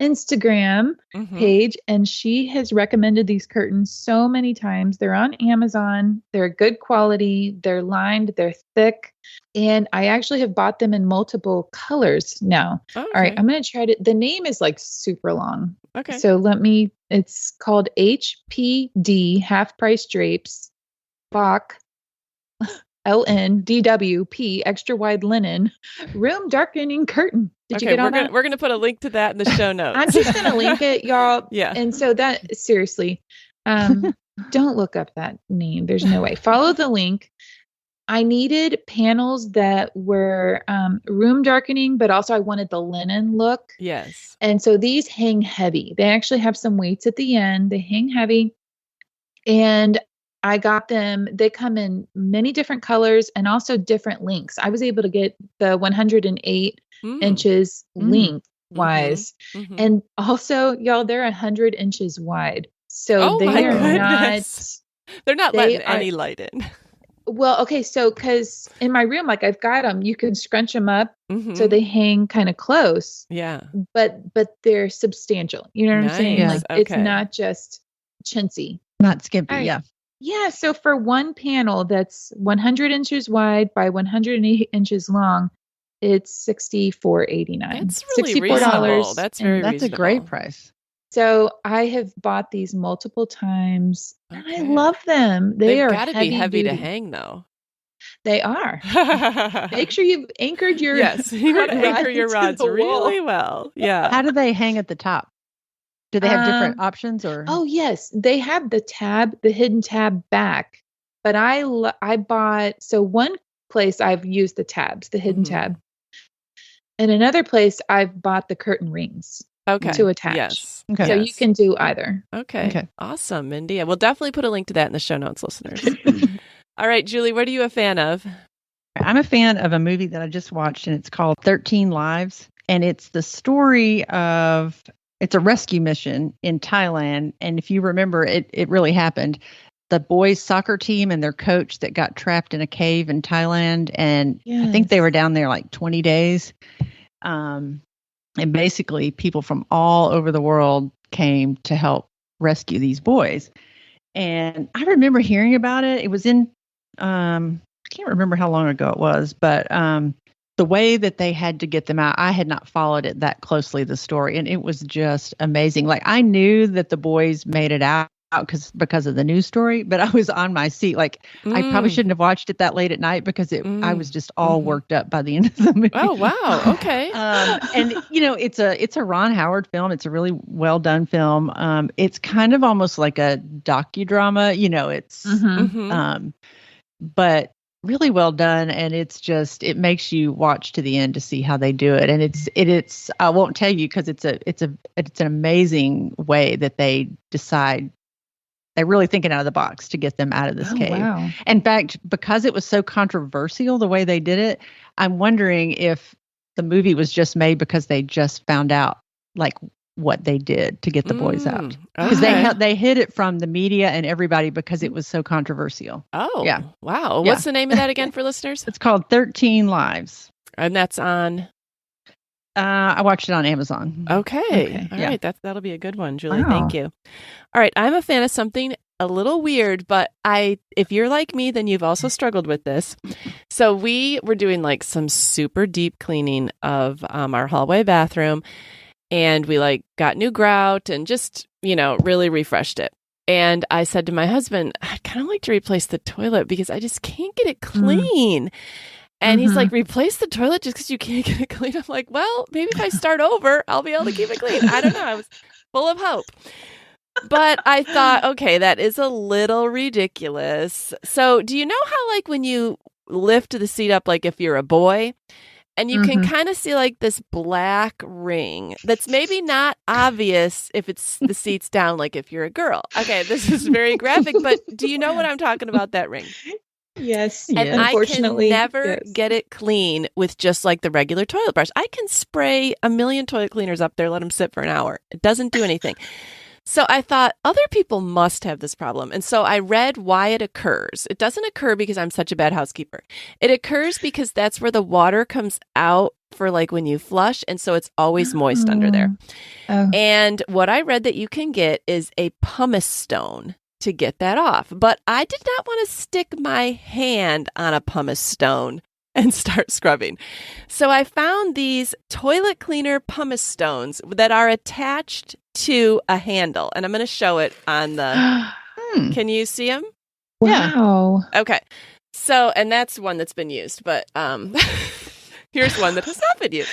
Instagram page, and she has recommended these curtains so many times. They're on Amazon. They're good quality. They're lined. They're thick. And I actually have bought them in multiple colors now. Okay. All right. I'm going to try to, the name is like super long. Okay. So it's called HPD, Half Price Drapes, Bach, LNDWP, Extra Wide Linen, Room Darkening Curtain. Did you get all that? We're going to put a link to that in the show notes. I'm just going to link it, y'all. Yeah. And so that, seriously, don't look up that name. There's no way. Follow the link. I needed panels that were room darkening, but also I wanted the linen look. Yes. And so these hang heavy. They actually have some weights at the end. They hang heavy. And I got them. They come in many different colors and also different lengths. I was able to get the 108 inches length-wise. And also, y'all, they're 100 inches wide. So they're not letting any light in. Well, okay. So, cause in my room, like I've got them, you can scrunch them up so they hang kind of close. Yeah. But they're substantial. You know what I'm saying? Yeah. Like it's not just chintzy. Not skimpy. Right. Yeah. Yeah. So for one panel that's 100 inches wide by 108 inches long, it's $64.89. That's really reasonable. That's very reasonable. That's a great price. So I have bought these multiple times and I love them. They've got to be heavy to hang though. They are. Make sure you've anchored your you want to anchor your rods really well. Yeah. How do they hang at the top? Do they have different options or? Oh yes, they have the hidden tab back. But I bought, so one place I've used the tabs, the hidden tab. And another place I've bought the curtain rings. To attach. Yes. Okay. So you can do either. Okay. Awesome, Mindy. I will definitely put a link to that in the show notes, listeners. All right, Julie, what are you a fan of? I'm a fan of a movie that I just watched, and it's called 13 Lives. And it's the story of, it's a rescue mission in Thailand. And if you remember, it really happened. The boys' soccer team and their coach that got trapped in a cave in Thailand. And I think they were down there like 20 days. And basically, people from all over the world came to help rescue these boys. And I remember hearing about it. It was in, I can't remember how long ago it was, but the way that they had to get them out, I had not followed it that closely, the story. And it was just amazing. Like I knew that the boys made it out because of the news story, but I was on my seat. Like I probably shouldn't have watched it that late at night because I was just all worked up by the end of the movie. Oh, wow. Okay. And it's a Ron Howard film. It's a really well done film. It's kind of almost like a docudrama, but really well done. And it makes you watch to the end to see how they do it. And it's I won't tell you because it's an amazing way that they decide. They're really thinking out of the box to get them out of this cave. Wow. In fact, because it was so controversial the way they did it, I'm wondering if the movie was just made because they just found out like what they did to get the boys out. Because Okay. they hid it from the media and everybody because it was so controversial. Oh, Yeah. Wow. Yeah. What's the name of that again for listeners? It's called 13 Lives. And that's on. I watched it on Amazon. Okay. All Yeah. right. That'll be a good one, Julie. Wow. Thank you. All right. I'm a fan of something a little weird, but if you're like me, then you've also struggled with this. So we were doing like some super deep cleaning of our hallway bathroom, and we like got new grout and just, really refreshed it. And I said to my husband, I'd kind of like to replace the toilet because I just can't get it clean. And he's like, replace the toilet just because you can't get it clean? I'm like, well, maybe if I start over, I'll be able to keep it clean. I don't know. I was full of hope. But I thought, okay, that is a little ridiculous. So do you know how like when you lift the seat up, like if you're a boy, and you can kind of see like this black ring that's maybe not obvious if it's the seat's down, like if you're a girl. Okay, this is very graphic, but do you know what I'm talking about, that ring? Yes. And Unfortunately, I can never get it clean with just like the regular toilet brush. I can spray a million toilet cleaners up there, let them sit for an hour. It doesn't do anything. So I thought other people must have this problem. And so I read why it occurs. It doesn't occur because I'm such a bad housekeeper. It occurs because that's where the water comes out for like when you flush. And so it's always moist under there. Oh. And what I read that you can get is a pumice stone to get that off. But I did not want to stick my hand on a pumice stone and start scrubbing. So I found these toilet cleaner pumice stones that are attached to a handle. And I'm going to show it on the... Can you see them? Wow. Okay. So, and that's one that's been used, but here's one that has not been used.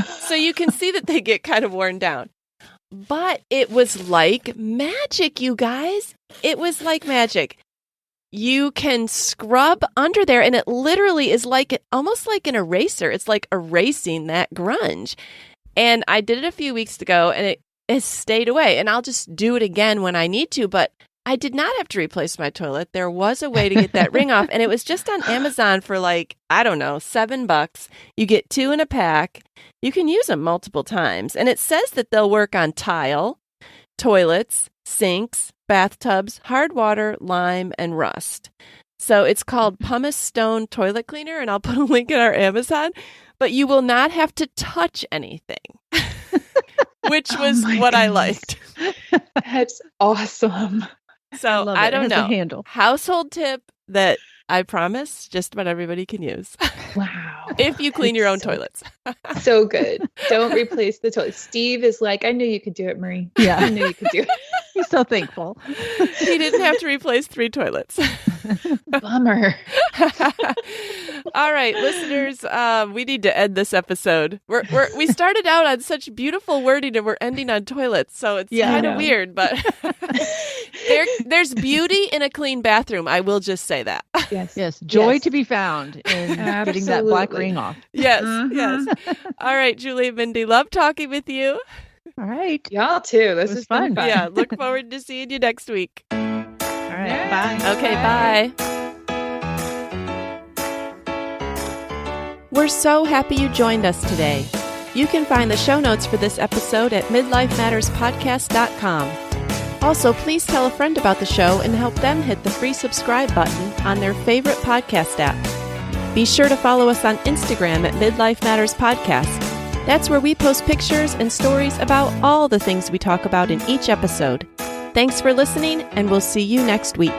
So you can see that they get kind of worn down. But it was like magic, you guys. It was like magic. You can scrub under there, and it literally is like almost like an eraser. It's like erasing that grunge. And I did it a few weeks ago, and it has stayed away. And I'll just do it again when I need to. But I did not have to replace my toilet. There was a way to get that ring off, and it was just on Amazon for like, I don't know, $7. You get 2 in a pack. You can use them multiple times. And it says that they'll work on tile, toilets, sinks, bathtubs, hard water, lime, and rust. So it's called Pumice Stone Toilet Cleaner, and I'll put a link in our Amazon. But you will not have to touch anything, which was what I liked. That's awesome. So I don't know. Handle. Household tip that I promise just about everybody can use. Wow. If you clean your own toilets. So good. Don't replace the toilet. Steve is like, I knew you could do it, Marie. Yeah. I knew you could do it. He's so thankful. He didn't have to replace 3 toilets. Bummer. All right, listeners, we need to end this episode. We started out on such beautiful wording and we're ending on toilets, so it's kind of weird, but there's beauty in a clean bathroom. I will just say that. Yes. Joy to be found in getting that black ring off. Yes, yes. All right, Julie and Mindy, love talking with you. All right. Y'all too. This is fun. Yeah, look forward to seeing you next week. All right. Bye. Okay, bye. We're so happy you joined us today. You can find the show notes for this episode at midlifematterspodcast.com. Also, please tell a friend about the show and help them hit the free subscribe button on their favorite podcast app. Be sure to follow us on Instagram at Midlife Matters Podcast. That's where we post pictures and stories about all the things we talk about in each episode. Thanks for listening, and we'll see you next week.